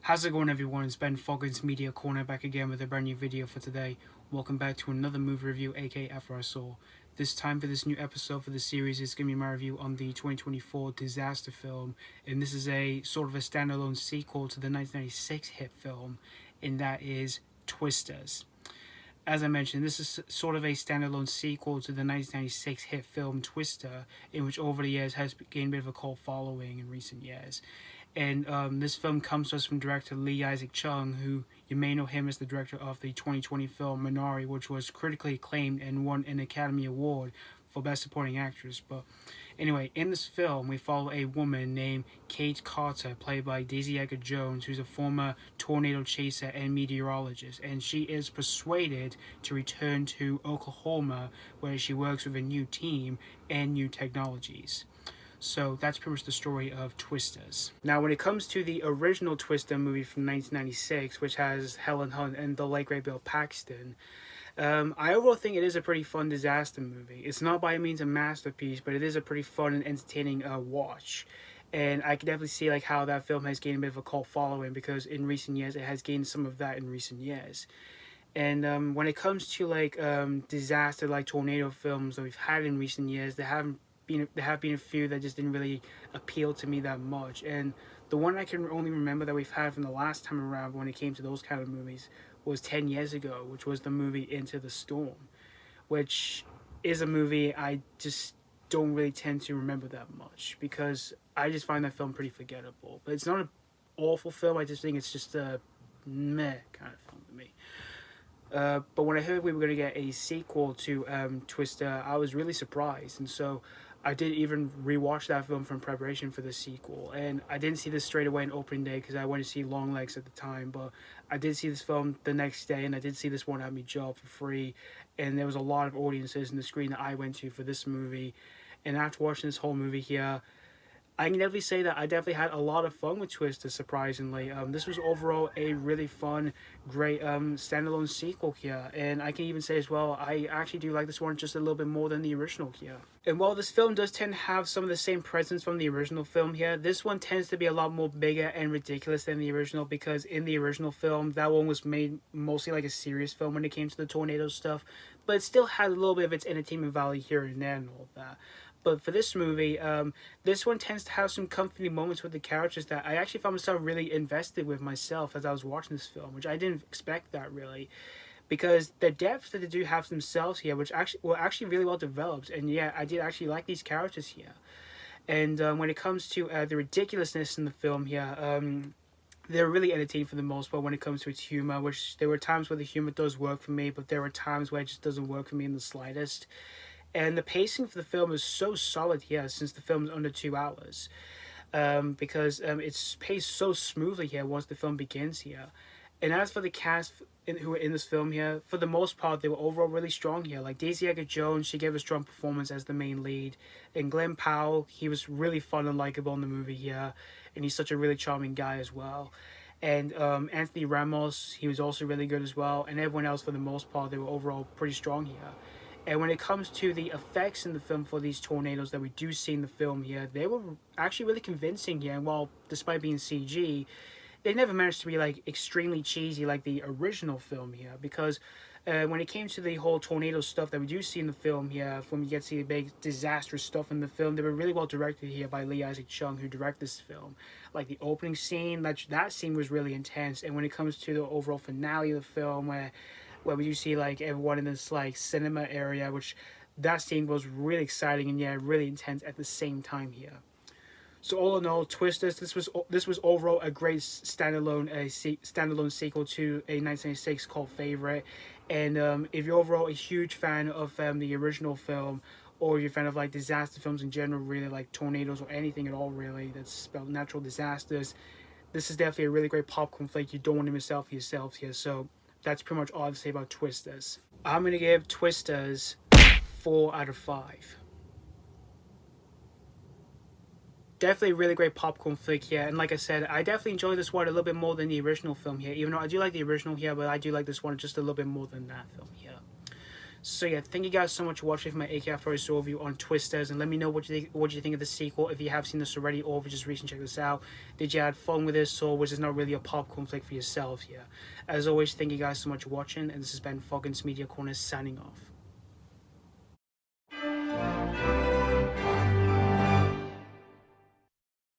How's it going, everyone? It's Ben Foggins Media Corner back again with a brand new video for today. Welcome back to another movie review, aka After I Saw. This time for this new episode for the series is going to be my review on the 2024 disaster film, and this is a sort of a standalone sequel to the 1996 hit film, and that is Twisters. As I mentioned, this is sort of a standalone sequel to the 1996 hit film Twister, in which over the years has gained a bit of a cult following in recent years. And this film comes to us from director Issac Chung, who you may know him as the director of the 2020 film Minari, which was critically acclaimed and won an Academy Award for Best Supporting Actress. But anyway, in this film, we follow a woman named Kate Carter, played by Daisy Edgar-Jones, who's a former tornado chaser and meteorologist, and she is persuaded to return to Oklahoma, where she works with a new team and new technologies. So that's pretty much the story of Twisters. Now, when it comes to the original Twister movie from 1996, which has Helen Hunt and the late great Bill Paxton, I overall think it is a pretty fun disaster movie. It's not by any means a masterpiece, but it is a pretty fun and entertaining watch. And I can definitely see like how that film has gained a bit of a cult following, because in recent years it has gained some of that in recent years. And when it comes to like disaster like tornado films that we've had in recent years, there have been a few that just didn't really appeal to me that much. And the one I can only remember that we've had from the last time around when it came to those kind of movies was 10 years ago, which was the movie Into the Storm, which is a movie I just don't really tend to remember that much, because I just find that film pretty forgettable. But it's not an awful film, I just think it's just a meh kind of film to me. But when I heard we were going to get a sequel to Twister, I was really surprised, and so I did even rewatch that film from preparation for the sequel. And I didn't see this straight away on opening day because I went to see Longlegs at the time, but I did see this film the next day, and I did see this one at me job for free, and there was a lot of audiences in the screen that I went to for this movie. And after watching this whole movie here, I can definitely say that I definitely had a lot of fun with Twister, surprisingly. This was overall a really fun, great standalone sequel here. And I can even say as well, I actually do like this one just a little bit more than the original here. And while this film does tend to have some of the same presence from the original film here, this one tends to be a lot more bigger and ridiculous than the original, because in the original film, that one was made mostly like a serious film when it came to the tornado stuff. But it still had a little bit of its entertainment value here and there and all of that. But for this movie, this one tends to have some comforting moments with the characters that I actually found myself really invested with myself as I was watching this film, which I didn't expect that really, because the depths that they do have themselves here, which were actually really well developed, and yeah, I did actually like these characters here. And when it comes to the ridiculousness in the film here, they're really entertaining for the most part when it comes to its humor, which there were times where the humor does work for me, but there were times where it just doesn't work for me in the slightest. And the pacing for the film is so solid here, since the film is under 2 hours, because it's paced so smoothly here once the film begins here. And as for the cast who were in this film here, for the most part, they were overall really strong here. Like Daisy Edgar-Jones, she gave a strong performance as the main lead. And Glen Powell, he was really fun and likable in the movie here, and he's such a really charming guy as well. And Anthony Ramos, he was also really good as well. And everyone else, for the most part, they were overall pretty strong here. And when it comes to the effects in the film for these tornadoes that we do see in the film here, they were actually really convincing here. And while, despite being CG, they never managed to be like extremely cheesy like the original film here. Because when it came to the whole tornado stuff that we do see in the film here, when we get to see the big disastrous stuff in the film, they were really well directed here by Issac Chung, who directed this film. Like the opening scene, that scene was really intense. And when it comes to the overall finale of the film, where we do see like everyone in this like cinema area, which that scene was really exciting and yeah, really intense at the same time here. So all in all, Twisters, this was overall a great standalone sequel to a 1996 cult favorite. And if you're overall a huge fan of the original film, or you're a fan of like disaster films in general, really like tornadoes or anything at all really that's about natural disasters, this is definitely a really great popcorn flick you don't want to miss out for yourselves here. So that's pretty much all I have to say about Twisters. I'm going to give Twisters 4 out of 5. Definitely a really great popcorn flick here. And like I said, I definitely enjoyed this one a little bit more than the original film here. Even though I do like the original here, but I do like this one just a little bit more than that film here. So yeah, thank you guys so much for watching my AK After I Saw review on Twisters, and let me know what you think of the sequel, if you have seen this already or if you just recently checked this out. Did you have fun with this, or was this not really a popcorn flick for yourselves? Yeah. As always, thank you guys so much for watching, and this has been Foggins Media Corner signing off.